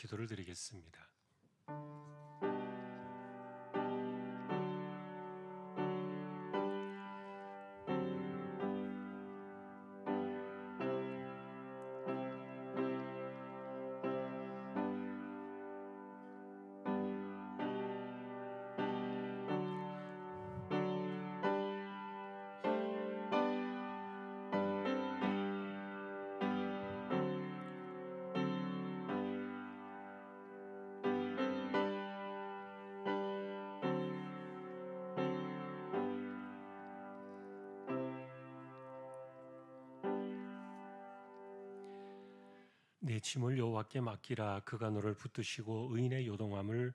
기도를 드리겠습니다. 내 짐을 여호와께 맡기라. 그가 너를 붙드시고 의인의 요동함을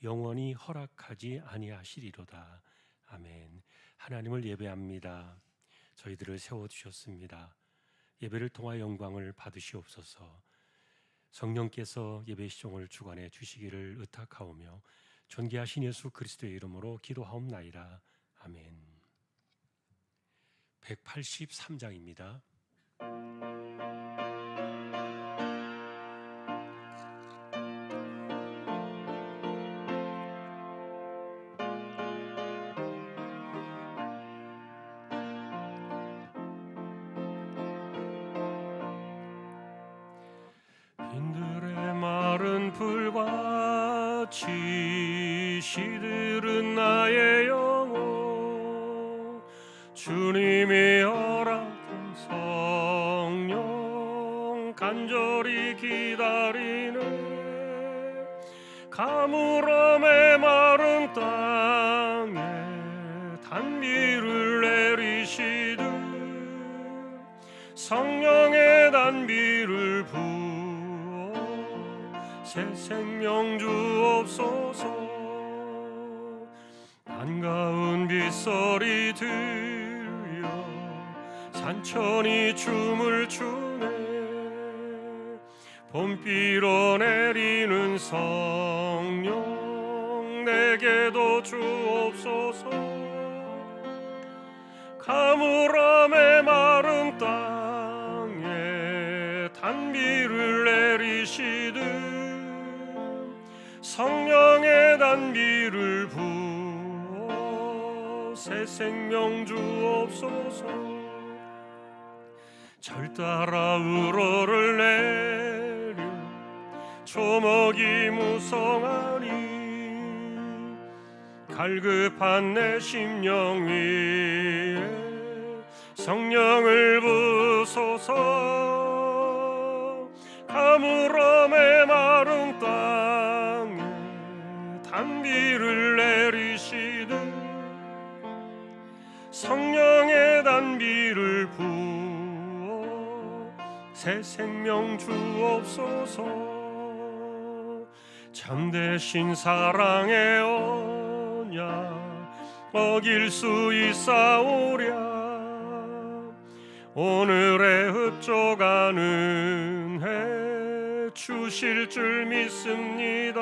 영원히 허락하지 아니하시리로다. 아멘. 하나님을 예배합니다. 저희들을 세워주셨습니다. 예배를 통하여 영광을 받으시옵소서. 성령께서 예배 시종을 주관해 주시기를 의탁하오며 존귀하신 예수 그리스도의 이름으로 기도하옵나이다. 아멘. 183장입니다. 빈들의 마른 불같이 시들은 나의 영혼, 주님이 허락한 성령 간절히 기다리네. 가물어 메마른 땅에 단비를 내리시듯 성령의 단비를 새 생명 주옵소서. 반가운 빗소리 들려 산천이 춤을 추네. 봄비로 내리는 성령 내게도 주옵소서. 가물어 메마른 땅에 단비를 내리시듯 성령의 단비를 부어 새 생명 주옵소서. 절 따라 우러를 내려 초목이 무성하니 갈급한 내 심령 위에 성령을 부소서. 가물어 메마른 땅에 단비를 내리시듯 성령의 단비를 부어 새 생명 주옵소서. 참되신 사랑의 언약 어길 수 있사오랴. 오늘의 흡족하는 해 주실 줄 믿습니다.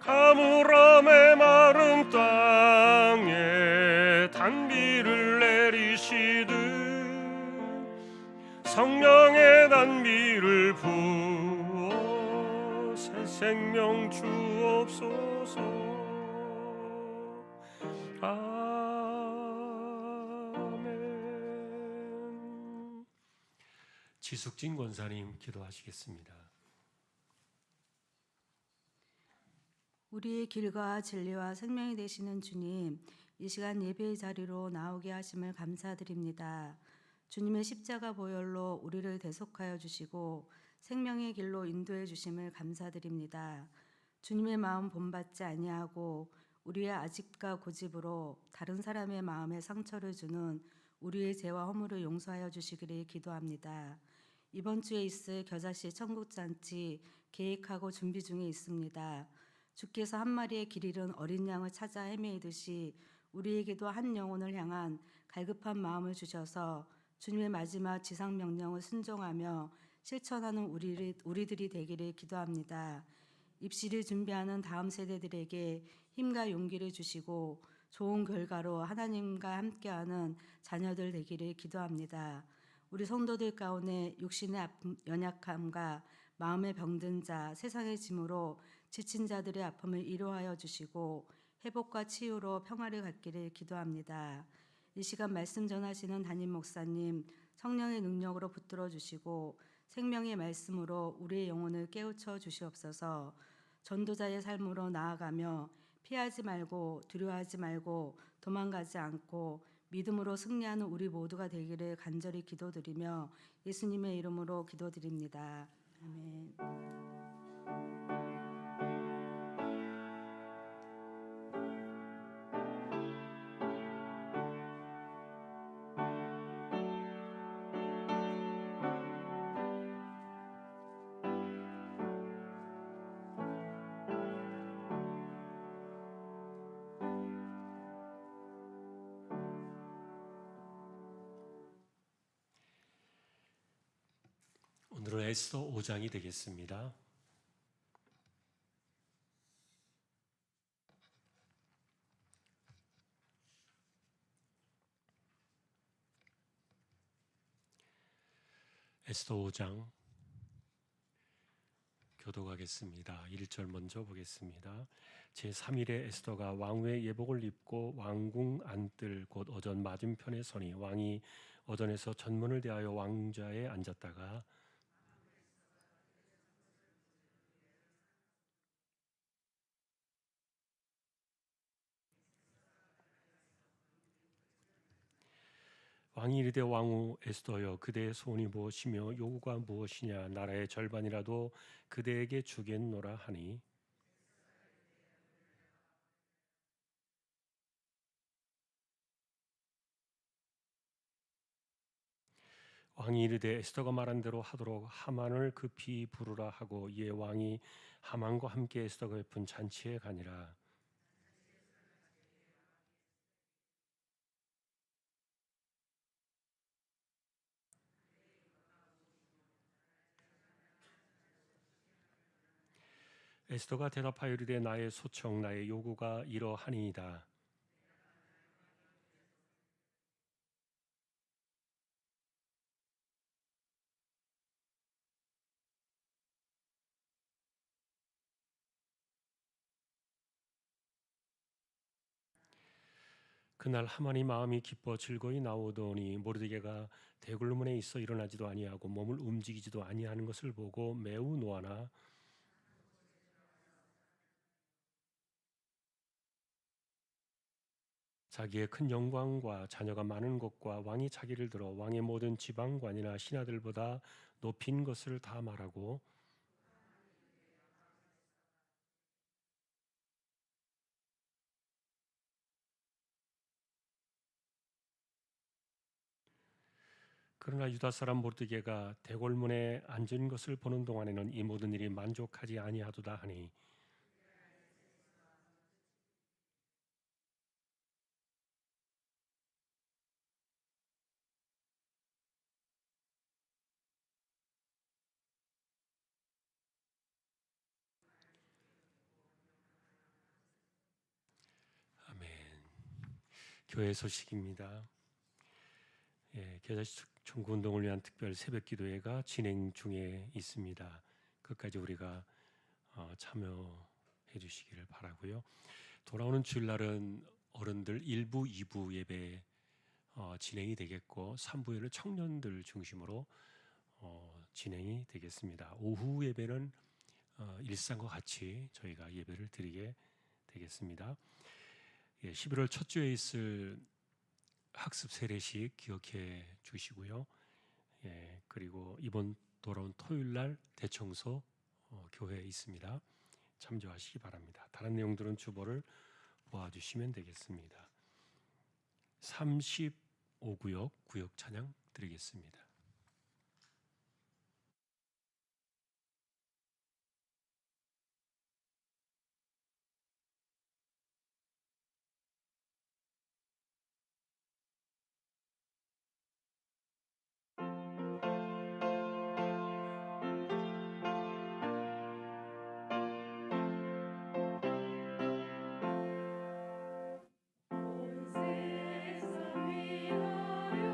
가물어 메마른 땅에 단비를 내리시듯 성령의 단비를 부어 새 생명 주옵소서. 아멘. 지숙진 권사님 기도하시겠습니다. 우리의 길과 진리와 생명이 되시는 주님, 이 시간 예배의 자리로 나오게 하심을 감사드립니다. 주님의 십자가 보혈로 우리를 대속하여 주시고 생명의 길로 인도해 주심을 감사드립니다. 주님의 마음 본받지 아니하고 우리의 아집과 고집으로 다른 사람의 마음에 상처를 주는 우리의 죄와 허물을 용서하여 주시기를 기도합니다. 이번 주에 있을 겨자씨 천국잔치 계획하고 준비 중에 있습니다. 주께서 한 마리의 길 잃은 어린 양을 찾아 헤매이듯이 우리에게도 한 영혼을 향한 갈급한 마음을 주셔서 주님의 마지막 지상 명령을 순종하며 실천하는 우리들이 되기를 기도합니다. 입시를 준비하는 다음 세대들에게 힘과 용기를 주시고 좋은 결과로 하나님과 함께하는 자녀들 되기를 기도합니다. 우리 성도들 가운데 육신의 연약함과 마음에 병든 자, 세상의 짐으로 지친 자들의 아픔을 위로하여 주시고 회복과 치유로 평화를 갖기를 기도합니다. 이 시간 말씀 전하시는 담임 목사님 성령의 능력으로 붙들어 주시고 생명의 말씀으로 우리의 영혼을 깨우쳐 주시옵소서. 전도자의 삶으로 나아가며 피하지 말고 두려워하지 말고 도망가지 않고 믿음으로 승리하는 우리 모두가 되기를 간절히 기도드리며 예수님의 이름으로 기도드립니다. 아멘. 오늘은 에스더 5장이 되겠습니다. 에스더 5장 교독하겠습니다. 1절 먼저 보겠습니다. 제3일에 에스더가 왕후의 예복을 입고 왕궁 안뜰 곧 어전 맞은편에 서니 왕이 어전에서 전문을 대하여 왕좌에 앉았다가 왕이 이르되 왕후 에스더여 그대의 소원이 무엇이며 요구가 무엇이냐 나라의 절반이라도 그대에게 주겠노라 하니 왕이 이르되 에스더가 말한 대로 하도록 하만을 급히 부르라 하고 이에 왕이 하만과 함께 에스더가 베푼 잔치에 가니라. 에스더가 대답하여 이르되 나의 소청 나의 요구가 이러하니이다. 그날 하만이 마음이 기뻐 즐거이 나오더니 모르드게가 대굴문에 있어 일어나지도 아니하고 몸을 움직이지도 아니하는 것을 보고 매우 노하나 자기의 큰 영광과 자녀가 많은 것과 왕이 자기를 들어 왕의 모든 지방관이나 신하들보다 높인 것을 다 말하고 그러나 유다 사람 모르드게가 대궐문에 앉은 것을 보는 동안에는 이 모든 일이 만족하지 아니하도다 하니 아멘. 교회 소식입니다. 겨자씨 청구 운동을 위한 특별 새벽 기도회가 진행 중에 있습니다. 끝까지 우리가 참여해 주시기를 바라고요. 돌아오는 주일날은 어른들 1부, 2부 예배 진행이 되겠고 3부에는 청년들 중심으로 진행이 되겠습니다. 오후 예배는 일상과 같이 저희가 예배를 드리게 되겠습니다. 11월 첫 주에 있을 학습 세례식 기억해 주시고요. 그리고 이번 돌아온 토요일 날 대청소 교회에 있습니다. 참조하시기 바랍니다. 다른 내용들은 주보를 보아주시면 되겠습니다. 35구역 구역 찬양 드리겠습니다. 온 세상 위하여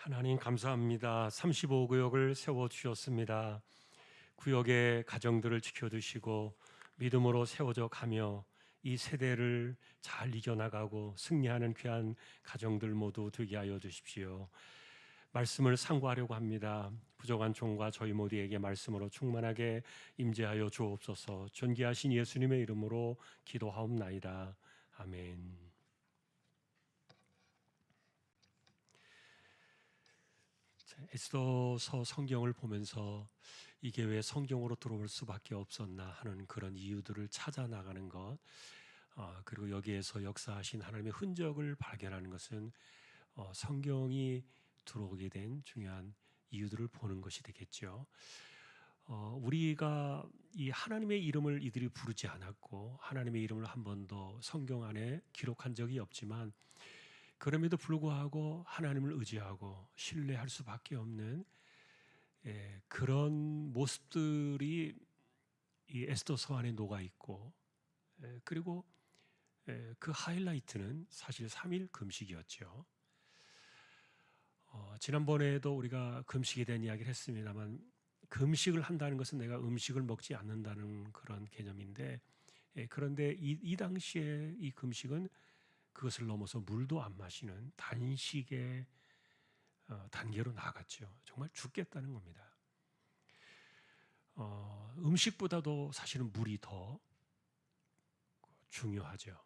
하나님 감사합니다. 35구역을 세워주셨습니다. 구역의 가정들을 지켜주시고 믿음으로 세워져 가며 이 세대를 잘 이겨나가고 승리하는 귀한 가정들 모두 되게 하여 주십시오. 말씀을 상고하려고 합니다. 부족한 종과 저희 모두에게 말씀으로 충만하게 임재하여 주옵소서. 존귀하신 예수님의 이름으로 기도하옵나이다. 아멘. 에스더서 성경을 보면서 이게 왜 성경으로 들어올 수밖에 없었나 하는 그런 이유들을 찾아 나가는 것, 그리고 여기에서 역사하신 하나님의 흔적을 발견하는 것은 성경이 들어오게 된 중요한 이유들을 보는 것이 되겠죠. 우리가 이 하나님의 이름을 이들이 부르지 않았고 하나님의 이름을 한 번도 성경 안에 기록한 적이 없지만, 그럼에도 불구하고 하나님을 의지하고 신뢰할 수밖에 없는 그런 모습들이 이 에스더서 안에 녹아 있고, 그리고 그 하이라이트는 사실 3일 금식이었죠. 지난번에도 우리가 금식에 대한 이야기를 했습니다만, 금식을 한다는 것은 내가 음식을 먹지 않는다는 그런 개념인데, 그런데 이 당시에 이 금식은 그것을 넘어서 물도 안 마시는 단식의 단계로 나아갔죠. 정말 죽겠다는 겁니다. 음식보다도 사실은 물이 더 중요하죠.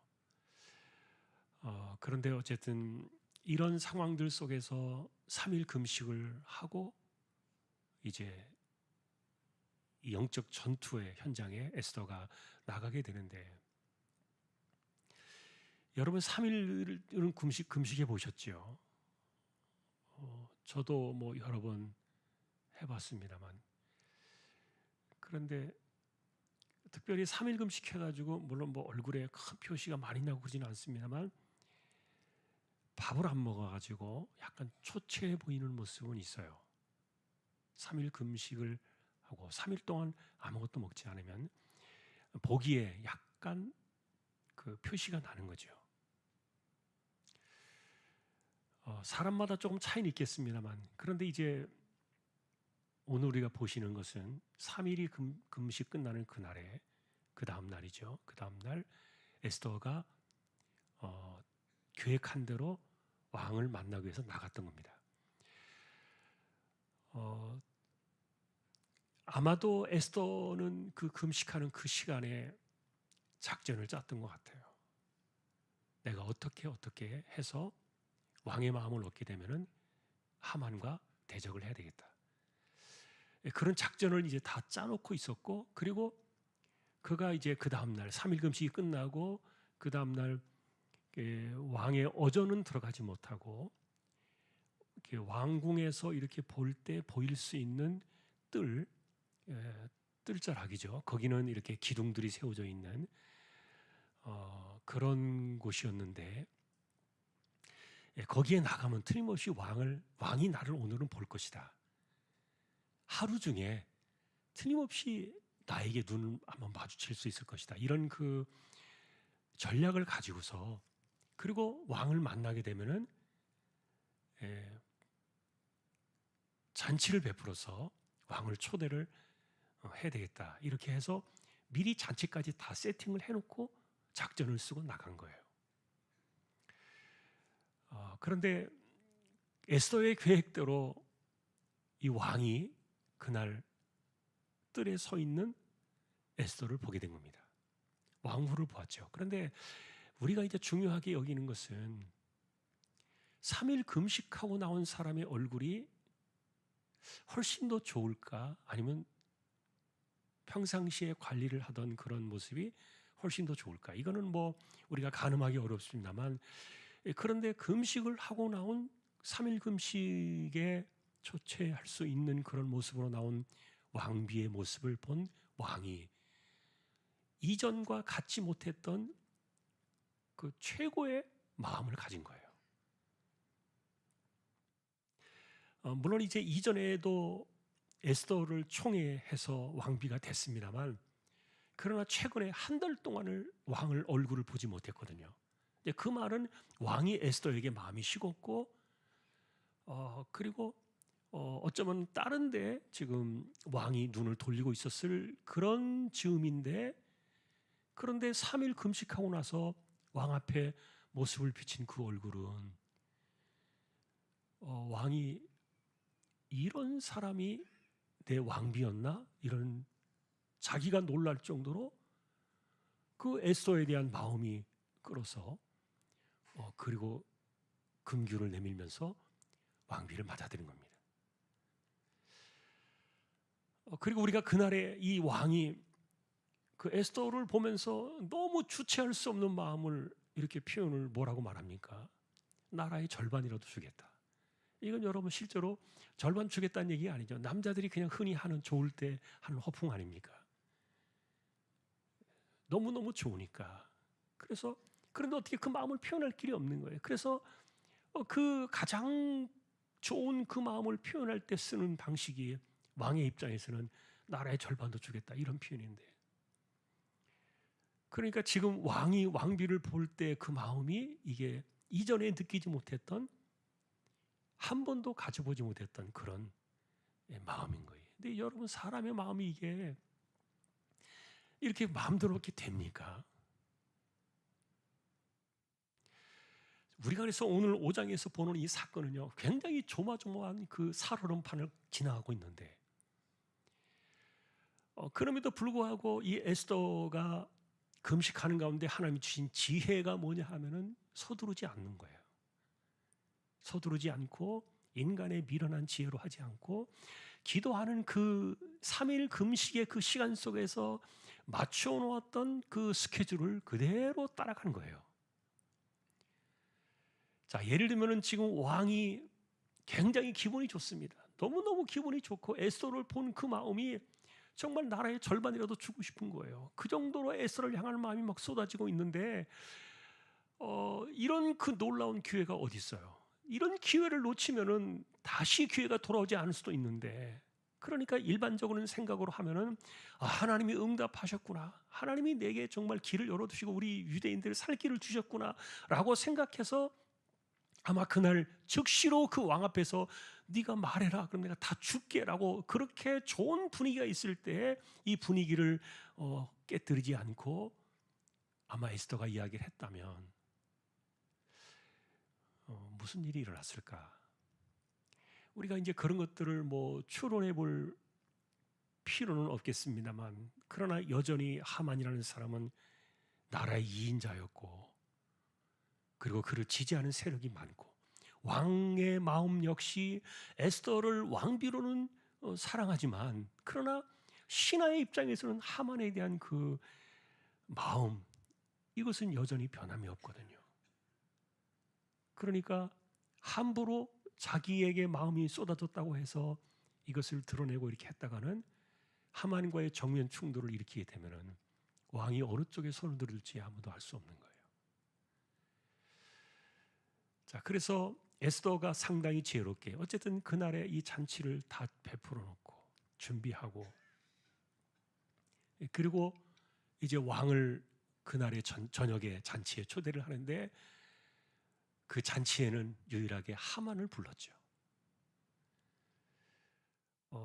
그런데 어쨌든 이런 상황들 속에서 3일 금식을 하고 이제 이 영적 전투의 현장에 에스더가 나가게 되는데, 여러분 3일은 금식해 보셨죠? 저도 뭐 여러 번 해봤습니다만, 그런데 특별히 3일 금식해가지고 물론 뭐 얼굴에 큰 표시가 많이 나고 그러지는 않습니다만, 밥을 안 먹어가지고 약간 초췌해 보이는 모습은 있어요. 3일 금식을 하고 3일 동안 아무것도 먹지 않으면 보기에 약간 그 표시가 나는 거죠. 사람마다 조금 차이는 있겠습니다만, 그런데 이제 오늘 우리가 보시는 것은 3일이 금식 끝나는 그날에 그 다음 날이죠. 그 다음 날 에스더가 계획한 대로 왕을 만나기 위해서 나갔던 겁니다. 아마도 에스더는 그 금식하는 그 시간에 작전을 짰던 것 같아요. 내가 어떻게 해서 왕의 마음을 얻게 되면은 하만과 대적을 해야 되겠다. 그런 작전을 이제 다 짜놓고 있었고, 그리고 그가 이제 그 다음날 3일 금식이 끝나고 그 다음날 왕의 어전은 들어가지 못하고 왕궁에서 이렇게 볼 때 보일 수 있는 뜰자락이죠. 거기는 이렇게 기둥들이 세워져 있는 그런 곳이었는데, 거기에 나가면 틀림없이 왕이 나를 오늘은 볼 것이다. 하루 중에 틀림없이 나에게 눈을 한번 마주칠 수 있을 것이다. 이런 그 전략을 가지고서, 그리고 왕을 만나게 되면은 잔치를 베풀어서 왕을 초대를 해야 되겠다. 이렇게 해서 미리 잔치까지 다 세팅을 해놓고 작전을 쓰고 나간 거예요. 그런데 에스더의 계획대로 이 왕이 그날 뜰에 서 있는 에스더를 보게 된 겁니다. 왕후를 보았죠. 그런데 우리가 이제 중요하게 여기는 것은 3일 금식하고 나온 사람의 얼굴이 훨씬 더 좋을까, 아니면 평상시에 관리를 하던 그런 모습이 훨씬 더 좋을까? 이거는 뭐 우리가 가늠하기 어렵습니다만, 그런데 금식을 하고 나온 3일 금식에 초췌할 수 있는 그런 모습으로 나온 왕비의 모습을 본 왕이 이전과 갖지 못했던 그 최고의 마음을 가진 거예요. 물론 이제 이전에도 에스더를 총애해서 왕비가 됐습니다만, 그러나 최근에 한 달 동안을 왕을 얼굴을 보지 못했거든요. 그 말은 왕이 에스더에게 마음이 식었고 그리고 어쩌면 다른데 지금 왕이 눈을 돌리고 있었을 그런 즈음인데, 그런데 3일 금식하고 나서 왕 앞에 모습을 비친 그 얼굴은 왕이 이런 사람이 내 왕비였나? 이런 자기가 놀랄 정도로 그 에스더에 대한 마음이 끌어서 그리고 금규를 내밀면서 왕비를 맞아들인 겁니다. 그리고 우리가 그날에 이 왕이 그 에스더를 보면서 너무 주체할 수 없는 마음을 이렇게 표현을 뭐라고 말합니까? 나라의 절반이라도 주겠다. 이건 여러분 실제로 절반 주겠다는 얘기 아니죠. 남자들이 그냥 흔히 하는 좋을 때 하는 허풍 아닙니까? 너무너무 좋으니까. 그래서 그런데 어떻게 그 마음을 표현할 길이 없는 거예요. 그래서 그 가장 좋은 그 마음을 표현할 때 쓰는 방식이 왕의 입장에서는 나라의 절반도 주겠다 이런 표현인데, 그러니까 지금 왕이 왕비를 볼 때 그 마음이 이게 이전에 느끼지 못했던, 한 번도 가져보지 못했던 그런 마음인 거예요. 근데 여러분, 사람의 마음이 이게 이렇게 마음대로 이렇게 됩니까? 우리가 그래서 오늘 5장에서 보는 이 사건은요, 굉장히 조마조마한 그 살얼음판을 지나가고 있는데, 그럼에도 불구하고 이 에스더가 금식하는 가운데 하나님이 주신 지혜가 뭐냐 하면은 서두르지 않는 거예요. 서두르지 않고 인간의 미련한 지혜로 하지 않고 기도하는 그 3일 금식의 그 시간 속에서 맞춰 놓았던 그 스케줄을 그대로 따라가는 거예요. 자, 예를 들면은 지금 왕이 굉장히 기분이 좋습니다. 너무너무 기분이 좋고 에스더를 본 그 마음이 정말 나라의 절반이라도 주고 싶은 거예요. 그 정도로 에스더를 향할 마음이 막 쏟아지고 있는데 이런 그 놀라운 기회가 어디 있어요? 이런 기회를 놓치면은 다시 기회가 돌아오지 않을 수도 있는데, 그러니까 일반적으로는 생각으로 하면은 하나님이 응답하셨구나, 하나님이 내게 정말 길을 열어두시고 우리 유대인들 살 길을 주셨구나라고 생각해서 아마 그날 즉시로 그 왕 앞에서 네가 말해라, 그럼 내가 다 줄게라고, 그렇게 좋은 분위기가 있을 때 이 분위기를 깨뜨리지 않고 아마 에스더가 이야기를 했다면 무슨 일이 일어났을까? 우리가 이제 그런 것들을 뭐 추론해 볼 필요는 없겠습니다만, 그러나 여전히 하만이라는 사람은 나라의 2인자였고, 그리고 그를 지지하는 세력이 많고, 왕의 마음 역시 에스더를 왕비로는 사랑하지만, 그러나 신하의 입장에서는 하만에 대한 그 마음, 이것은 여전히 변함이 없거든요. 그러니까 함부로 자기에게 마음이 쏟아졌다고 해서 이것을 드러내고 이렇게 했다가는 하만과의 정면 충돌을 일으키게 되면은 왕이 어느 쪽에 손을 들을지 아무도 알 수 없는 거예요. 자, 그래서 에스더가 상당히 지혜롭게 어쨌든 그날에 이 잔치를 다 베풀어 놓고 준비하고, 그리고 이제 왕을 그날의 저녁에 잔치에 초대를 하는데, 그 잔치에는 유일하게 하만을 불렀죠.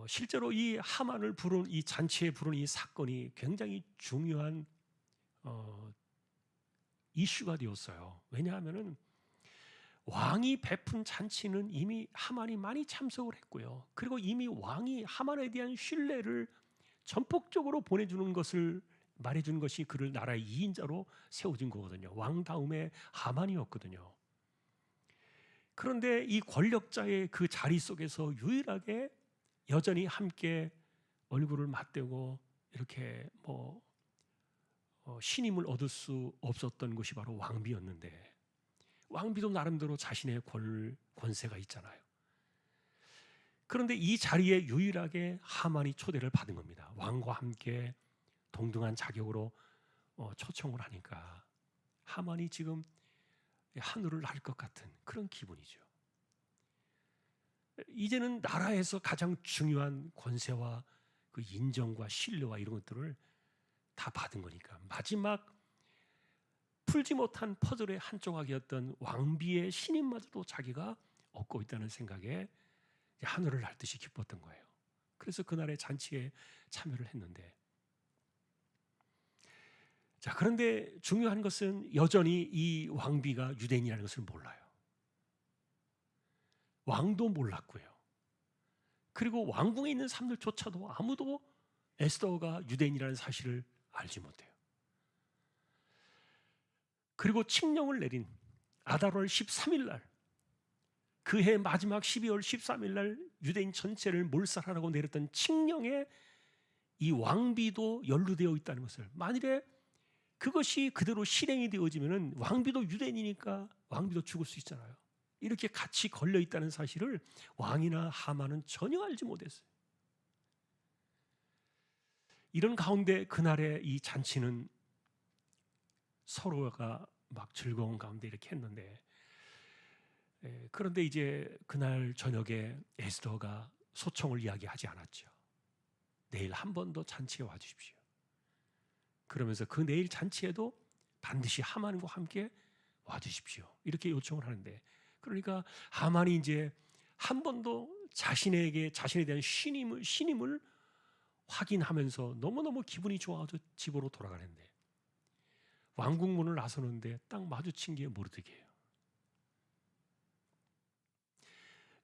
실제로 이 하만을 부른 이 잔치에 부른 이 사건이 굉장히 중요한 이슈가 되었어요. 왜냐하면은 왕이 베푼 잔치는 이미 하만이 많이 참석을 했고요. 그리고 이미 왕이 하만에 대한 신뢰를 전폭적으로 보내주는 것을 말해준 것이 그를 나라의 2인자로 세워준 거거든요. 왕 다음에 하만이었거든요. 그런데 이 권력자의 그 자리 속에서 유일하게 여전히 함께 얼굴을 맞대고 이렇게 신임을 얻을 수 없었던 것이 바로 왕비였는데, 왕비도 나름대로 자신의 권세가 있잖아요. 그런데 이 자리에 유일하게 하만이 초대를 받은 겁니다. 왕과 함께 동등한 자격으로 초청을 하니까 하만이 지금 하늘을 날 것 같은 그런 기분이죠. 이제는 나라에서 가장 중요한 권세와 그 인정과 신뢰와 이런 것들을 다 받은 거니까, 마지막 풀지 못한 퍼즐의 한 조각이었던 왕비의 신임마저도 자기가 얻고 있다는 생각에 하늘을 날 듯이 기뻤던 거예요. 그래서 그날의 잔치에 참여를 했는데, 자, 그런데 중요한 것은 여전히 이 왕비가 유대인이라는 것을 몰라요. 왕도 몰랐고요. 그리고 왕궁에 있는 사람들조차도 아무도 에스더가 유대인이라는 사실을 알지 못해요. 그리고 칙령을 내린 아달월 13일 날, 그해 마지막 12월 13일 날 유대인 전체를 몰살하라고 내렸던 칙령에 이 왕비도 연루되어 있다는 것을, 만일에 그것이 그대로 실행이 되어지면 왕비도 유대인이니까 왕비도 죽을 수 있잖아요. 이렇게 같이 걸려 있다는 사실을 왕이나 하만은 전혀 알지 못했어요. 이런 가운데 그날의 이 잔치는 서로가 막 즐거운 가운데 이렇게 했는데, 그런데 이제 그날 저녁에 에스더가 소청을 이야기하지 않았죠. 내일 한 번 더 잔치에 와주십시오. 그러면서 그 내일 잔치에도 반드시 하만과 함께 와주십시오. 이렇게 요청을 하는데, 그러니까 하만이 이제 한 번도 자신에 대한 신임을 확인하면서 너무너무 기분이 좋아서 집으로 돌아가는데, 왕궁문을 나서는데 딱 마주친 게 모르드게예요.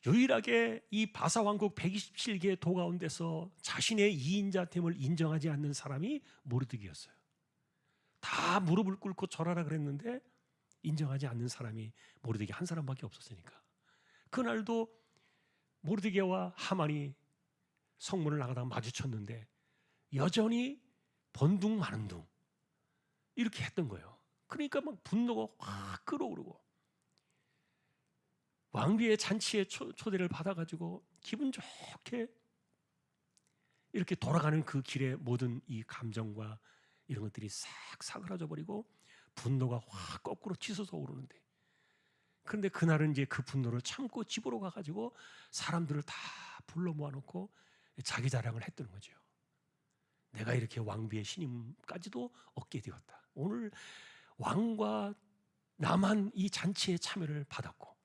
유일하게 이 바사왕국 127개 도 가운데서 자신의 이인자됨을 인정하지 않는 사람이 모르드게였어요. 다 무릎을 꿇고 절하라 그랬는데 인정하지 않는 사람이 모르드게 한 사람밖에 없었으니까, 그날도 모르드게와 하만이 성문을 나가다가 마주쳤는데 여전히 번둥마는둥 이렇게 했던 거예요. 그러니까 막 분노가 확 끓어오르고, 왕비의 잔치에 초대를 받아가지고 기분 좋게 이렇게 돌아가는 그 길에 모든 이 감정과 이런 것들이 싹 사그라져 버리고 분노가 확 거꾸로 치솟아 오르는데, 그런데 그날은 이제 그 분노를 참고 집으로 가가지고 사람들을 다 불러 모아놓고 자기 자랑을 했던 거죠. 내가 이렇게 왕비의 신임까지도 얻게 되었다. 오늘 왕과 나만 이 잔치에 참여를 받았고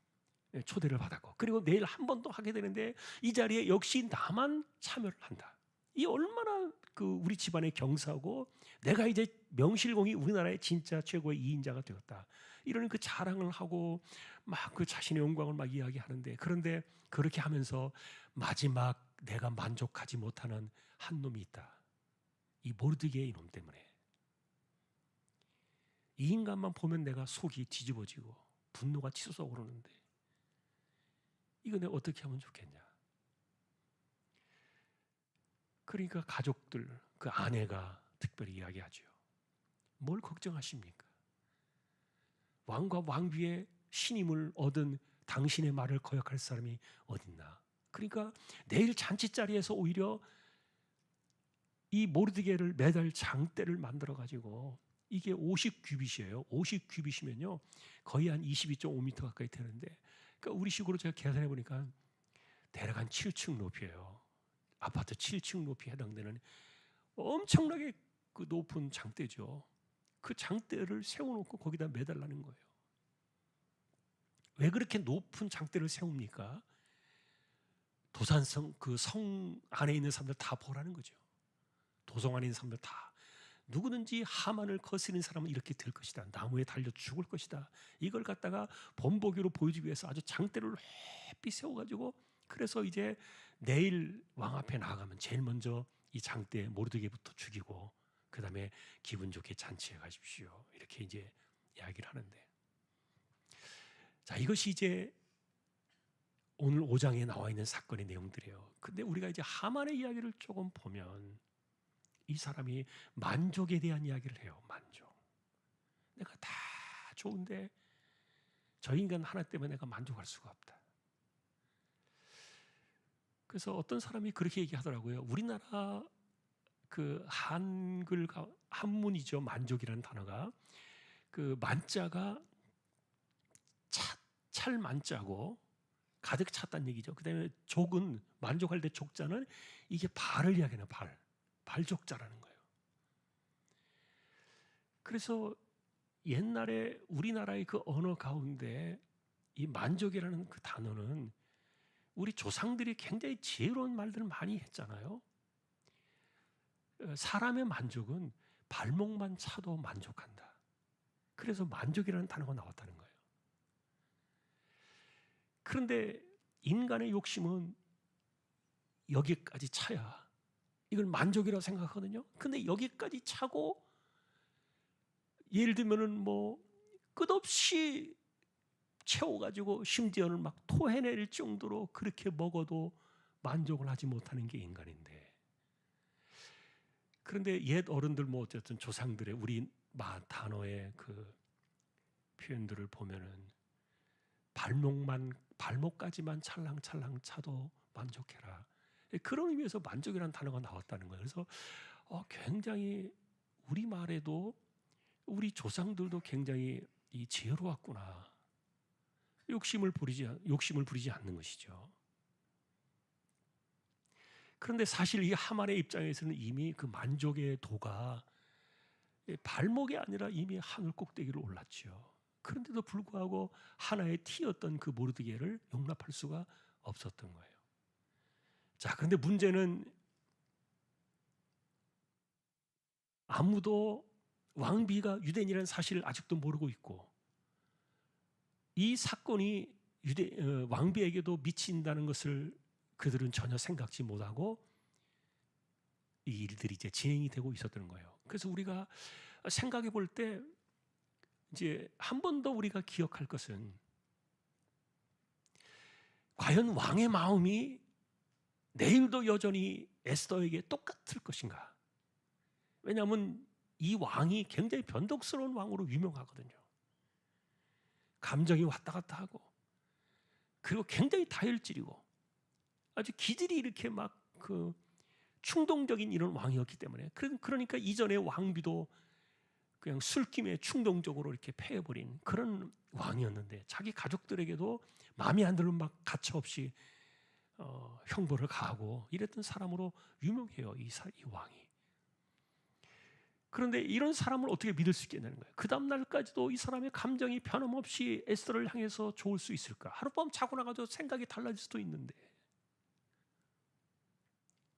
초대를 받았고, 그리고 내일 한 번 더 하게 되는데 이 자리에 역시 나만 참여를 한다. 이 얼마나 그 우리 집안의 경사고, 내가 이제 명실공히 우리나라의 진짜 최고의 이인자가 되었다, 이런 그 자랑을 하고 막 그 자신의 영광을 막 이야기하는데, 그런데 그렇게 하면서 마지막 내가 만족하지 못하는 한 놈이 있다. 이 모르드게의 이놈 때문에 이 인간만 보면 내가 속이 뒤집어지고 분노가 치솟아 오르는데, 이거 내가 어떻게 하면 좋겠냐. 그러니까 가족들, 그 아내가 특별히 이야기하죠. 뭘 걱정하십니까? 왕과 왕비의 신임을 얻은 당신의 말을 거역할 사람이 어딨나. 그러니까 내일 잔치 자리에서 오히려 이 모르드게를 매달 장대를 만들어 가지고, 이게 50규빗이에요. 50규빗이면요 거의 한 22.5m 가까이 되는데, 그러니까 우리 식으로 제가 계산해 보니까 대략 한 7층 높이에요. 아파트 7층 높이에 해당되는 엄청나게 그 높은 장대죠. 그 장대를 세워놓고 거기다 매달라는 거예요. 왜 그렇게 높은 장대를 세웁니까? 도산성 그 성 안에 있는 사람들 다 보라는 거죠. 도성 안에 있는 사람들 다, 누구든지 하만을 거스르는 사람은 이렇게 될 것이다. 나무에 달려 죽을 것이다. 이걸 갖다가 본보기로 보여주기 위해서 아주 장대를 햇빛 세워가지고, 그래서 이제 내일 왕 앞에 나가면 제일 먼저 이 장대 모르드게부터 죽이고 그 다음에 기분 좋게 잔치해 가십시오. 이렇게 이제 이야기를 하는데, 자, 이것이 이제 오늘 5장에 나와 있는 사건의 내용들이에요. 근데 우리가 이제 하만의 이야기를 조금 보면 이 사람이 만족에 대한 이야기를 해요. 만족. 내가 다 좋은데 저 인간 하나 때문에 내가 만족할 수가 없다. 그래서 어떤 사람이 그렇게 얘기하더라고요. 우리나라 그 한글 한문이죠. 만족이라는 단어가, 그 만자가 찰 만자고 가득 찼다는 얘기죠. 그다음에 족은, 만족할 때 족자는 이게 발을 이야기하는 발족자라는 거예요. 그래서 옛날에 우리나라의 그 언어 가운데 이 만족이라는 그 단어는 우리 조상들이 굉장히 지혜로운 말들을 많이 했잖아요. 사람의 만족은 발목만 차도 만족한다. 그래서 만족이라는 단어가 나왔다는 거예요. 그런데 인간의 욕심은 여기까지 차야 이걸 만족이라고 생각하거든요. 근데 여기까지 차고 예를 들면은 뭐 끝없이 채워가지고 심지어는 막 토해낼 정도로 그렇게 먹어도 만족을 하지 못하는 게 인간인데, 그런데 옛 어른들 뭐 어쨌든 조상들의 우리 단어의 그 표현들을 보면은 발목까지만 찰랑찰랑 차도 만족해라. 그런 의미에서 만족이라는 단어가 나왔다는 거예요. 그래서 굉장히 우리 말에도 우리 조상들도 굉장히 이 지혜로웠구나. 욕심을 부리지 않는 것이죠. 그런데 사실 이 하만의 입장에서는 이미 그 만족의 도가 발목이 아니라 이미 하늘 꼭대기로 올랐죠. 그런데도 불구하고 하나의 티였던 그 모르드게를 용납할 수가 없었던 거예요. 자, 그런데 문제는 아무도 왕비가 유대인이라는 사실을 아직도 모르고 있고, 이 사건이 왕비에게도 미친다는 것을 그들은 전혀 생각지 못하고 이 일들이 이제 진행이 되고 있었던 거예요. 그래서 우리가 생각해 볼 때 이제 한 번 더 우리가 기억할 것은, 과연 왕의 마음이 내일도 여전히 에스더에게 똑같을 것인가? 왜냐하면 이 왕이 굉장히 변덕스러운 왕으로 유명하거든요. 감정이 왔다 갔다 하고, 그리고 굉장히 다혈질이고 아주 기질이 이렇게 막 그 충동적인 이런 왕이었기 때문에, 그러니까 이전의 왕비도 그냥 술김에 충동적으로 이렇게 패해버린 그런 왕이었는데, 자기 가족들에게도 마음에 안 들면 막 가차없이 형벌을 가하고 이랬던 사람으로 유명해요, 이 왕이. 그런데 이런 사람을 어떻게 믿을 수 있겠냐는 거예요. 그 다음 날까지도 이 사람의 감정이 변함없이 에스더를 향해서 좋을 수 있을까? 하룻밤 자고 나가도 생각이 달라질 수도 있는데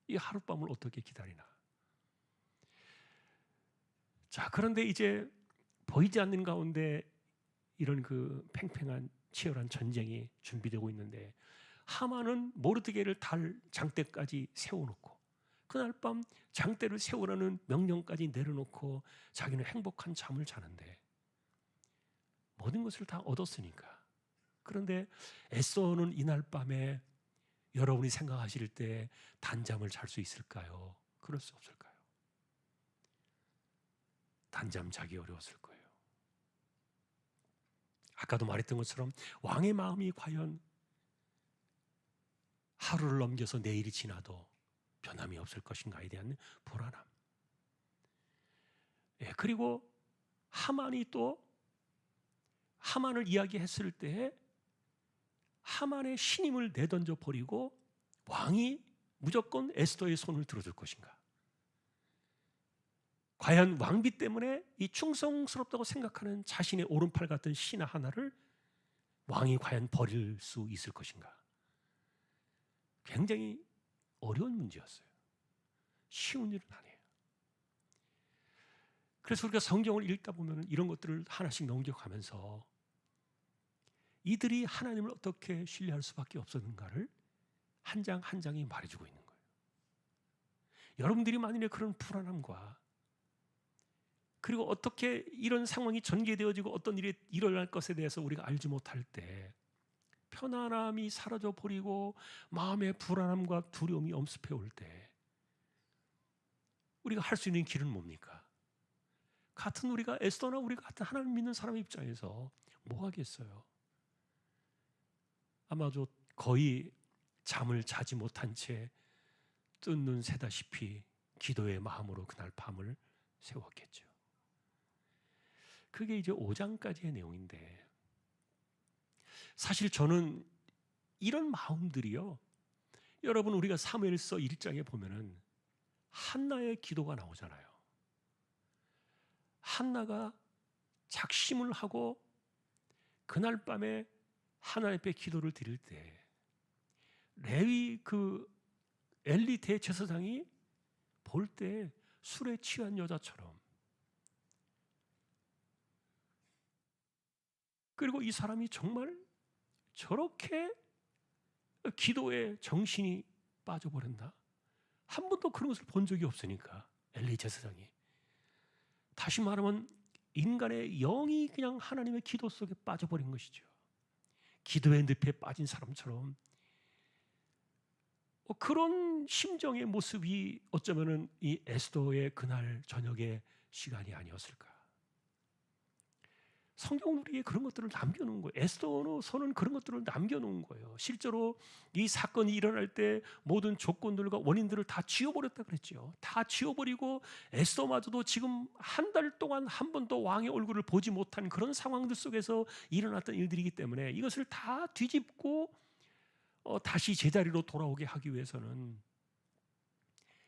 이 하룻밤을 어떻게 기다리나? 자, 그런데 이제 보이지 않는 가운데 이런 그 팽팽한 치열한 전쟁이 준비되고 있는데, 하만은 모르드게를 달 장대까지 세워놓고 그날 밤 장대를 세우라는 명령까지 내려놓고 자기는 행복한 잠을 자는데, 모든 것을 다 얻었으니까. 그런데 에스더는 이날 밤에 여러분이 생각하실 때 단잠을 잘 수 있을까요? 그럴 수 없을까요? 단잠 자기 어려웠을 거예요. 아까도 말했던 것처럼 왕의 마음이 과연 하루를 넘겨서 내일이 지나도 변함이 없을 것인가에 대한 불안함. 그리고 하만이 또 하만을 이야기했을 때 하만의 신임을 내던져 버리고 왕이 무조건 에스더의 손을 들어줄 것인가? 과연 왕비 때문에 이 충성스럽다고 생각하는 자신의 오른팔 같은 신하 하나를 왕이 과연 버릴 수 있을 것인가? 굉장히 어려운 문제였어요. 쉬운 일은 아니에요. 그래서 우리가 성경을 읽다 보면 이런 것들을 하나씩 넘겨가면서 이들이 하나님을 어떻게 신뢰할 수밖에 없었는가를 한 장 한 장이 말해주고 있는 거예요. 여러분들이 만일에 그런 불안함과, 그리고 어떻게 이런 상황이 전개되어지고 어떤 일이 일어날 것에 대해서 우리가 알지 못할 때 편안함이 사라져 버리고 마음의 불안함과 두려움이 엄습해 올 때 우리가 할 수 있는 길은 뭡니까? 같은 우리가 에스더나 우리가 같은 하나님 믿는 사람 입장에서 뭐 하겠어요? 아마도 거의 잠을 자지 못한 채 뜬 눈 새다시피 기도의 마음으로 그날 밤을 세웠겠죠. 그게 이제 5장까지의 내용인데, 사실 저는 이런 마음들이요, 여러분 우리가 사무엘서 1장에 보면은 한나의 기도가 나오잖아요. 한나가 작심을 하고 그날 밤에 하나님 앞에 기도를 드릴 때 레위 그 엘리 대제사장이 볼 때 술에 취한 여자처럼, 그리고 이 사람이 정말 저렇게 기도에 정신이 빠져버렸나? 한 번도 그런 것을 본 적이 없으니까 엘리 제사장이, 다시 말하면 인간의 영이 그냥 하나님의 기도 속에 빠져버린 것이죠. 기도의 늪에 빠진 사람처럼 그런 심정의 모습이 어쩌면은 이 에스더의 그날 저녁의 시간이 아니었을까. 성경은 우리에게 그런 것들을 남겨놓은 거예요. 에스더서는 그런 것들을 남겨놓은 거예요. 실제로 이 사건이 일어날 때 모든 조건들과 원인들을 다 지워버렸다 그랬죠. 다 지워버리고 에스더마저도 지금 한 달 동안 한 번도 왕의 얼굴을 보지 못한 그런 상황들 속에서 일어났던 일들이기 때문에 이것을 다 뒤집고 다시 제자리로 돌아오게 하기 위해서는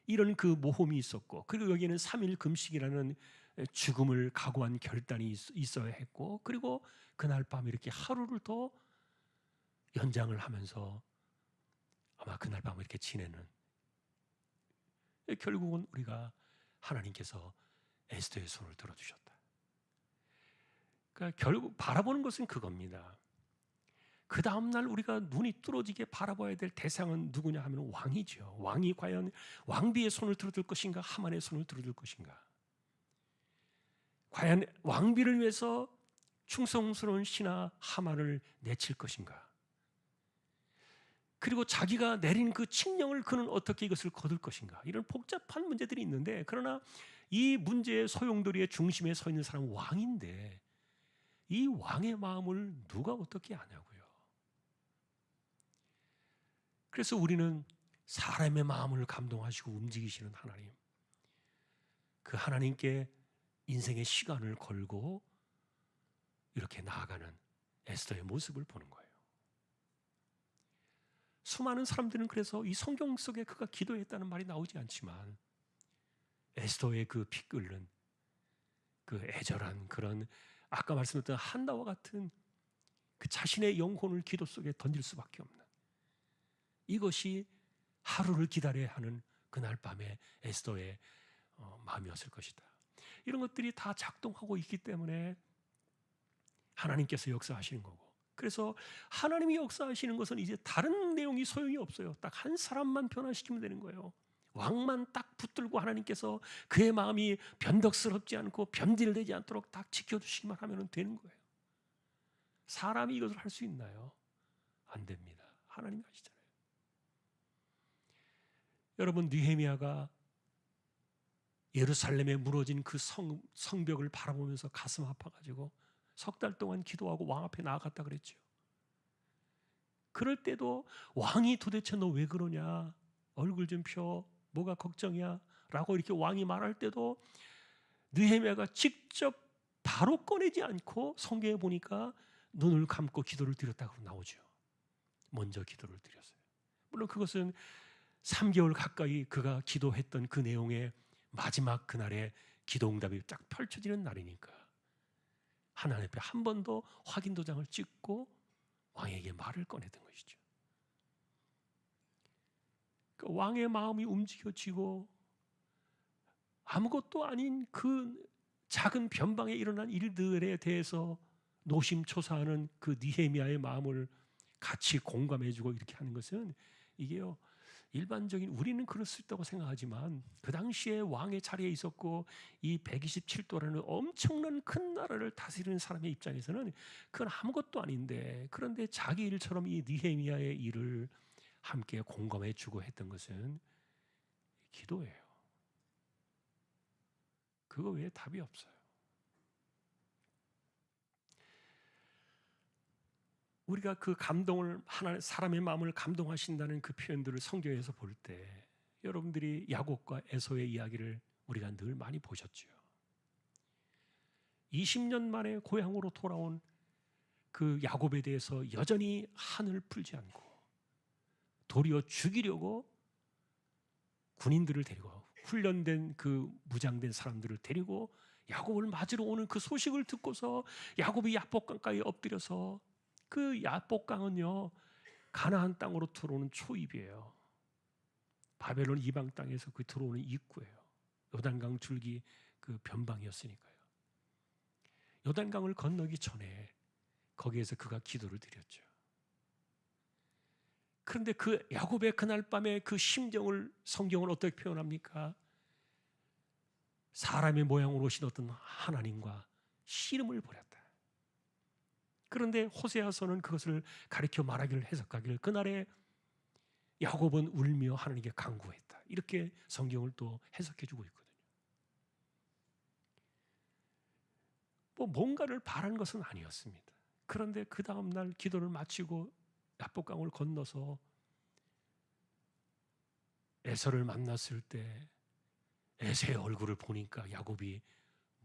이런 그 모험이 있었고, 그리고 여기에는 3일 금식이라는 죽음을 각오한 결단이 있어야 했고, 그리고 그날 밤 이렇게 하루를 더 연장을 하면서 아마 그날 밤을 이렇게 지내는, 결국은 우리가 하나님께서 에스더의 손을 들어주셨다. 그러니까 결국 바라보는 것은 그겁니다. 그 다음날 우리가 눈이 뚫어지게 바라봐야 될 대상은 누구냐 하면 왕이죠. 왕이 과연 왕비의 손을 들어줄 것인가, 하만의 손을 들어줄 것인가. 과연 왕비를 위해서 충성스러운 신하 하만을 내칠 것인가. 그리고 자기가 내린 그 칙령을 그는 어떻게 이것을 거둘 것인가. 이런 복잡한 문제들이 있는데, 그러나 이 문제의 소용돌이의 중심에 서 있는 사람은 왕인데 이 왕의 마음을 누가 어떻게 아냐고요. 그래서 우리는 사람의 마음을 감동하시고 움직이시는 하나님, 그 하나님께 인생의 시간을 걸고 이렇게 나아가는 에스더의 모습을 보는 거예요. 수많은 사람들은 그래서 이 성경 속에 그가 기도했다는 말이 나오지 않지만 에스더의 그 피 끓는 그 애절한 그런, 아까 말씀드렸던 한나와 같은 그 자신의 영혼을 기도 속에 던질 수밖에 없는, 이것이 하루를 기다려야 하는 그날 밤에 에스더의 마음이었을 것이다. 이런 것들이 다 작동하고 있기 때문에 하나님께서 역사하시는 거고, 그래서 하나님이 역사하시는 것은 이제 다른 내용이 소용이 없어요. 딱 한 사람만 변화시키면 되는 거예요. 왕만 딱 붙들고 하나님께서 그의 마음이 변덕스럽지 않고 변질되지 않도록 딱 지켜주시기만 하면 되는 거예요. 사람이 이것을 할 수 있나요? 안 됩니다. 하나님이 하시잖아요. 여러분, 느헤미야가 예루살렘에 무너진 그 성벽을 바라보면서 가슴 아파가지고 석 달 동안 기도하고 왕 앞에 나아갔다 그랬죠. 그럴 때도 왕이 도대체 너 왜 그러냐, 얼굴 좀 펴, 뭐가 걱정이야 라고 이렇게 왕이 말할 때도 느헤미야가 직접 바로 꺼내지 않고 성경에 보니까 눈을 감고 기도를 드렸다고 나오죠. 먼저 기도를 드렸어요. 물론 그것은 3개월 가까이 그가 기도했던 그 내용의 마지막 그날의 기도응답이 쫙 펼쳐지는 날이니까 하나님 앞에 한 번 더 확인 도장을 찍고 왕에게 말을 꺼내던 것이죠. 그 왕의 마음이 움직여지고 아무것도 아닌 그 작은 변방에 일어난 일들에 대해서 노심초사하는 그 느헤미야의 마음을 같이 공감해주고 이렇게 하는 것은, 이게요, 일반적인, 우리는 그럴 수 있다고 생각하지만 그 당시에 왕의 자리에 있었고 이 127도라는 엄청난 큰 나라를 다스리는 사람의 입장에서는 그건 아무것도 아닌데, 그런데 자기 일처럼 이 느헤미야의 일을 함께 공감해 주고 했던 것은 기도예요. 그거 외에 답이 없어요. 우리가 그 감동을, 하나님 사람의 마음을 감동하신다는 그 표현들을 성경에서 볼 때 여러분들이 야곱과 에서의 이야기를 우리가 늘 많이 보셨죠. 20년 만에 고향으로 돌아온 그 야곱에 대해서 여전히 한을 풀지 않고 도리어 죽이려고 군인들을 데리고, 훈련된 그 무장된 사람들을 데리고 야곱을 맞으러 오는 그 소식을 듣고서 야곱이 야복강가에 엎드려서 그 야복강은요, 가나안 땅으로 들어오는 초입이에요. 바벨론 이방 땅에서 그 들어오는 입구예요. 요단강 줄기 그 변방이었으니까요. 요단강을 건너기 전에 거기에서 그가 기도를 드렸죠. 그런데 그 야곱의 그날 밤에 그 심정을 성경은 어떻게 표현합니까? 사람의 모양으로 오신 어떤 하나님과 씨름을 벌였다. 그런데 호세아서는 그것을 가리켜 말하기를, 해석하기를, 그날에 야곱은 울며 하나님께 간구했다. 이렇게 성경을 또 해석해 주고 있거든요. 뭔가를 바란 것은 아니었습니다. 그런데 그 다음 날 기도를 마치고 야복강을 건너서 에서를 만났을 때 에서의 얼굴을 보니까 야곱이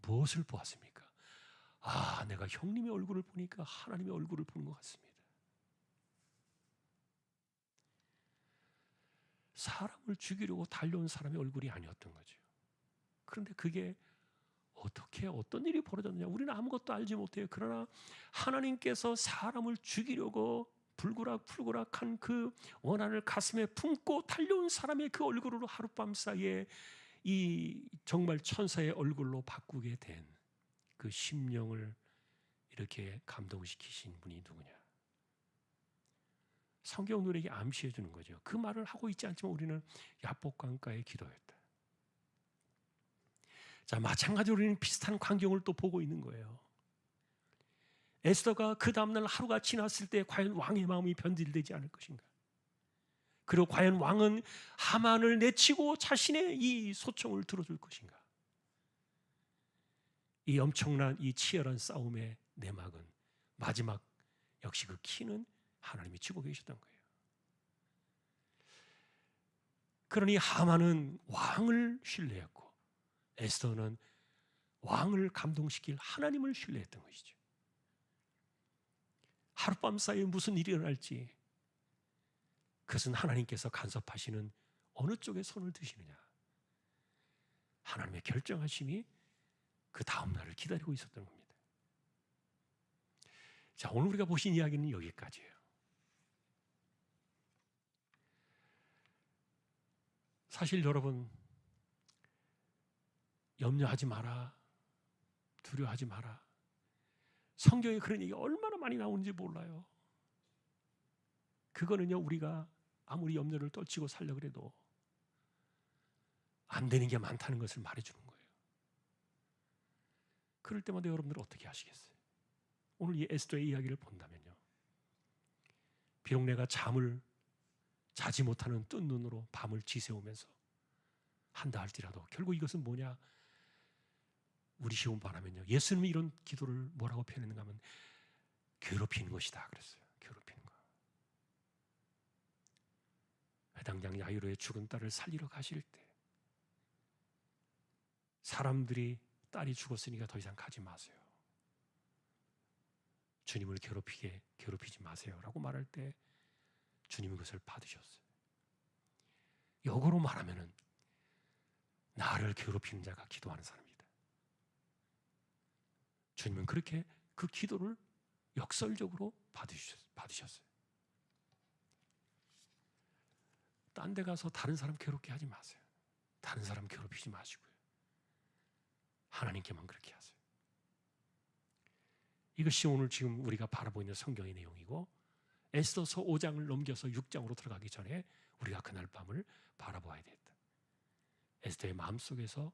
무엇을 보았습니까? 아, 내가 형님의 얼굴을 보니까 하나님의 얼굴을 보는 것 같습니다. 사람을 죽이려고 달려온 사람의 얼굴이 아니었던 거죠. 그런데 그게 어떻게 어떤 일이 벌어졌느냐, 우리는 아무것도 알지 못해요. 그러나 하나님께서 사람을 죽이려고 불그락불그락한 그 원한을 가슴에 품고 달려온 사람의 그 얼굴로 하룻밤 사이에 이 정말 천사의 얼굴로 바꾸게 된 그 심령을 이렇게 감동시키신 분이 누구냐? 성경은 우리에게 암시해 주는 거죠. 그 말을 하고 있지 않지만 우리는 야복강가의 기도였다. 자, 마찬가지로 우리는 비슷한 광경을 또 보고 있는 거예요. 에스더가 그 다음날 하루가 지났을 때 과연 왕의 마음이 변질되지 않을 것인가? 그리고 과연 왕은 하만을 내치고 자신의 이 소청을 들어줄 것인가? 이 엄청난 이 치열한 싸움의 내막은 마지막 역시 그 키는 하나님이 쥐고 계셨던 거예요. 그러니 하만은 왕을 신뢰했고 에스더는 왕을 감동시킬 하나님을 신뢰했던 것이죠. 하룻밤 사이에 무슨 일이 일어날지 그것은 하나님께서 간섭하시는 어느 쪽에 손을 드시느냐, 하나님의 결정하심이 그 다음 날을 기다리고 있었던 겁니다. 자, 오늘 우리가 보신 이야기는 여기까지예요. 사실 여러분, 염려하지 마라, 두려워하지 마라, 성경에 그런 얘기가 얼마나 많이 나오는지 몰라요. 그거는요, 우리가 아무리 염려를 떨치고 살려고 해도 안 되는 게 많다는 것을 말해주는 거예요. 그럴 때마다 여러분들 어떻게 하시겠어요? 오늘 이 에스더의 이야기를 본다면요, 비록 내가 잠을 자지 못하는 뜬 눈으로 밤을 지새우면서 한다 할지라도 결국 이것은 뭐냐, 우리 시험 반하면요, 예수님이 이런 기도를 뭐라고 표현했는가 하면 괴롭히는 것이다 그랬어요. 괴롭히는 거. 회당장 야이로의 죽은 딸을 살리러 가실 때 사람들이 딸이 죽었으니까 더 이상 가지 마세요, 주님을 괴롭히지 마세요 라고 말할 때 주님이 그것을 받으셨어요. 역으로 말하면은 나를 괴롭히는 자가 기도하는 사람이다. 주님은 그렇게 그 기도를 역설적으로 받으셨어요. 딴 데 가서 다른 사람 괴롭게 하지 마세요. 다른 사람 괴롭히지 마시고요, 하나님께만 그렇게 하세요. 이것이 오늘 지금 우리가 바라보고 있는 성경의 내용이고, 에스더서 5장을 넘겨서 6장으로 들어가기 전에 우리가 그날 밤을 바라보아야 됐다. 에스더의 마음속에서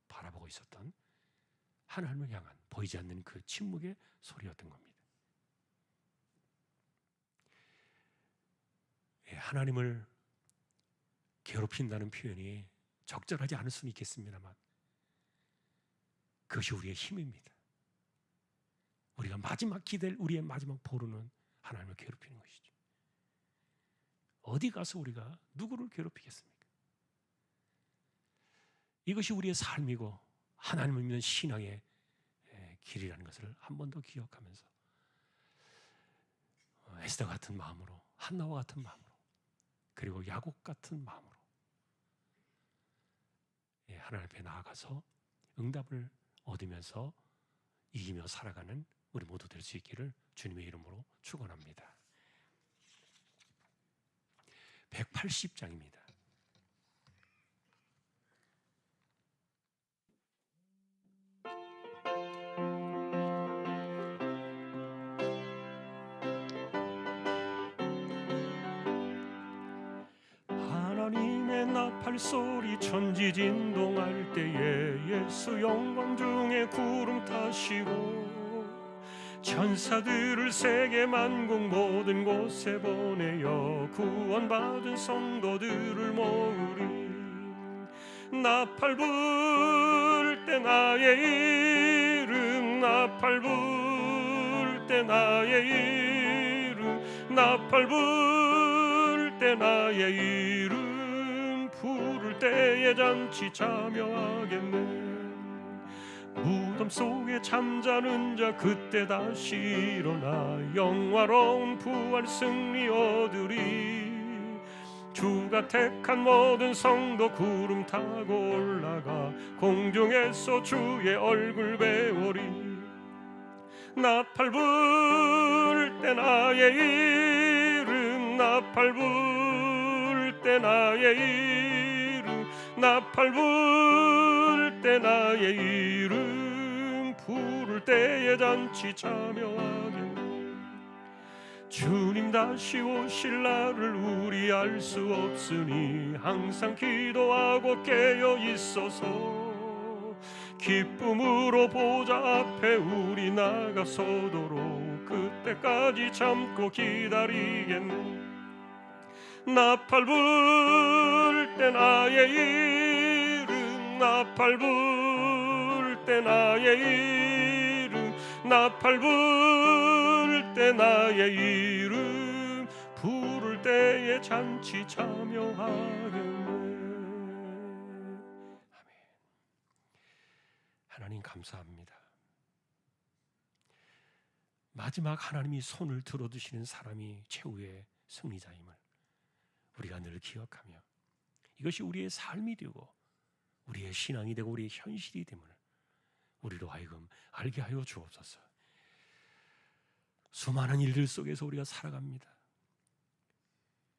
바라보고 있었던 하나님을 향한 보이지 않는 그 침묵의 소리였던 겁니다. 하나님을 괴롭힌다는 표현이 적절하지 않을 수는 있겠습니다만 그것이 우리의 힘입니다. 우리가 마지막 기댈 우리의 마지막 보루는 하나님을 괴롭히는 것이죠. 어디 가서 우리가 누구를 괴롭히겠습니까? 이것이 우리의 삶이고 하나님을 믿는 신앙의 길이라는 것을 한 번 더 기억하면서 에스더 같은 마음으로, 한나와 같은 마음으로, 그리고 야곱 같은 마음으로 하나님 앞에 나아가서 응답을 얻으면서 이기며 살아가는 우리 모두 될 수 있기를 주님의 이름으로 축원합니다. 180장입니다. 하나님의 나팔 소리 천지진동할 때에 예수 영광 중에 구름 타시고 천사들을 세계 만국 모든 곳에 보내어 구원받은 성도들을 모으리. 나팔 불 때 나의 이름, 나팔 불 때 나의 이름, 나팔 불 때 나의 이름, 부를 때에 잔치 참여하겠네. 무덤 속에 잠자는 자 그때 다시 일어나 영화로운 부활 승리 얻으리. 주가 택한 모든 성도 구름 타고 올라가 공중에서 주의 얼굴 배우리. 나팔 불 때 나의 이름, 나팔 불 때 나의 이름, 나팔 불 때 나의 이름, 부를 때에 잔치 참여하겠네. 주님 다시 오실 날을 우리 알 수 없으니 항상 기도하고 깨어 있어서 기쁨으로 보좌 앞에 우리 나가서도록 그때까지 참고 기다리겠네. 나팔 불 때 나의 이름, 나팔 불 때 나의 이름, 나팔 불 때 나의 이름, 부를 때에 잔치 참여하겠네. 아멘. 하나님 감사합니다. 마지막 하나님이 손을 들어주시는 사람이 최후의 승리자임을 우리가 늘 기억하며 이것이 우리의 삶이 되고 우리의 신앙이 되고 우리의 현실이 됨을 우리로 하여금 알게 하여 주옵소서. 수많은 일들 속에서 우리가 살아갑니다.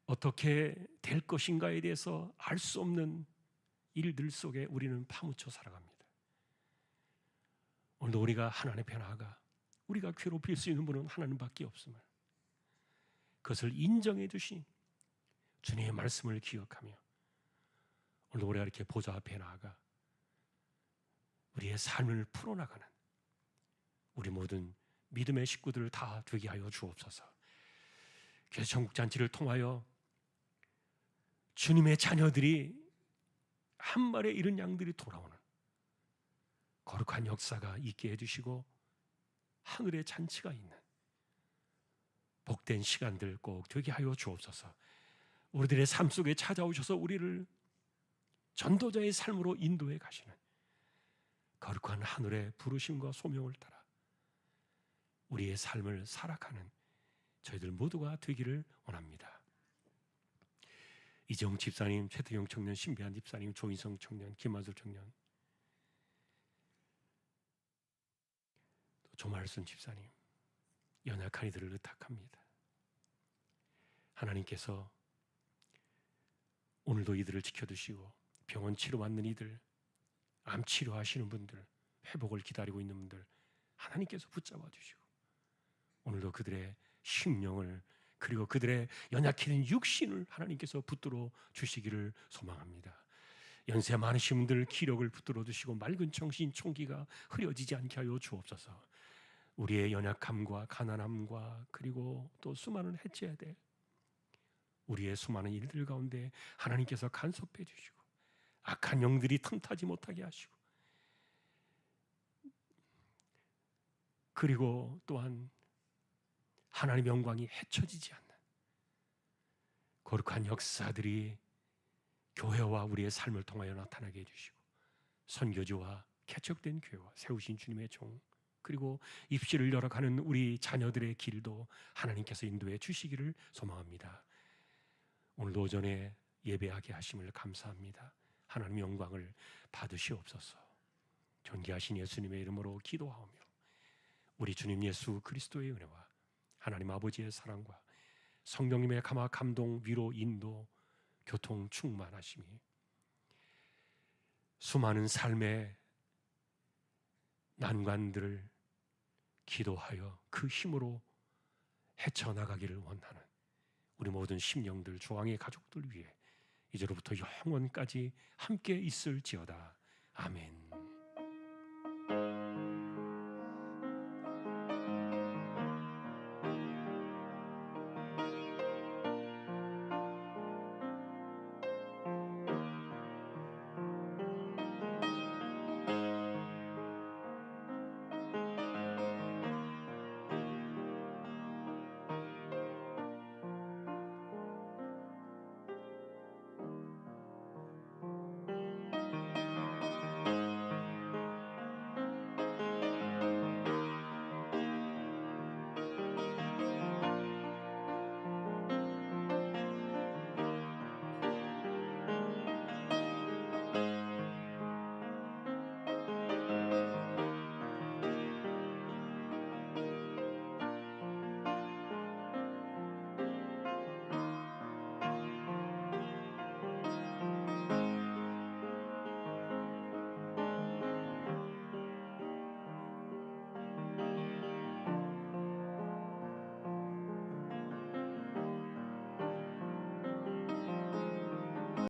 어떻게 될 것인가에 대해서 알 수 없는 일들 속에 우리는 파묻혀 살아갑니다. 오늘도 우리가 하나님 앞에 나아가 우리가 괴롭힐 수 있는 분은 하나님밖에 없음을, 그것을 인정해 주신 주님의 말씀을 기억하며 오늘도 우리가 이렇게 보좌 앞에 나아가 우리의 삶을 풀어나가는 우리 모든 믿음의 식구들 다 되게 하여 주옵소서. 그래서 전국잔치를 통하여 주님의 자녀들이 한 마리의 잃은 양들이 돌아오는 거룩한 역사가 있게 해주시고 하늘의 잔치가 있는 복된 시간들 꼭 되게 하여 주옵소서. 우리들의 삶 속에 찾아오셔서 우리를 전도자의 삶으로 인도해 가시는 거룩한 하늘의 부르심과 소명을 따라 우리의 삶을 살아가는 저희들 모두가 되기를 원합니다. 이재용 집사님, 최태경 청년, 신비한 집사님, 조인성 청년, 김만수 청년, 조말순 집사님, 연약한 이들을 의탁합니다. 하나님께서 오늘도 이들을 지켜주시고 병원 치료 받는 이들, 암 치료하시는 분들, 회복을 기다리고 있는 분들 하나님께서 붙잡아 주시고 오늘도 그들의 심령을 그리고 그들의 연약해진 육신을 하나님께서 붙들어 주시기를 소망합니다. 연세 많으신 분들 기력을 붙들어 주시고 맑은 정신 총기가 흐려지지 않게 하여 주옵소서. 우리의 연약함과 가난함과 그리고 또 수많은 해쳐야 될 우리의 수많은 일들 가운데 하나님께서 간섭해 주시고 악한 영들이 틈타지 못하게 하시고 그리고 또한 하나님의 영광이 헤쳐지지 않는 거룩한 역사들이 교회와 우리의 삶을 통하여 나타나게 해주시고 선교지와 개척된 교회와 세우신 주님의 종 그리고 입시를 열어가는 우리 자녀들의 길도 하나님께서 인도해 주시기를 소망합니다. 오늘도 오전에 예배하게 하심을 감사합니다. 하나님의 영광을 받으시옵소서. 존귀하신 예수님의 이름으로 기도하오며 우리 주님 예수 그리스도의 은혜와 하나님 아버지의 사랑과 성령님의 감동, 위로, 인도, 교통 충만하심이 수많은 삶의 난관들을 기도하여 그 힘으로 헤쳐나가기를 원하는 우리 모든 심령들, 주왕의 가족들 위해 이제로부터 영원까지 함께 있을지어다. 아멘.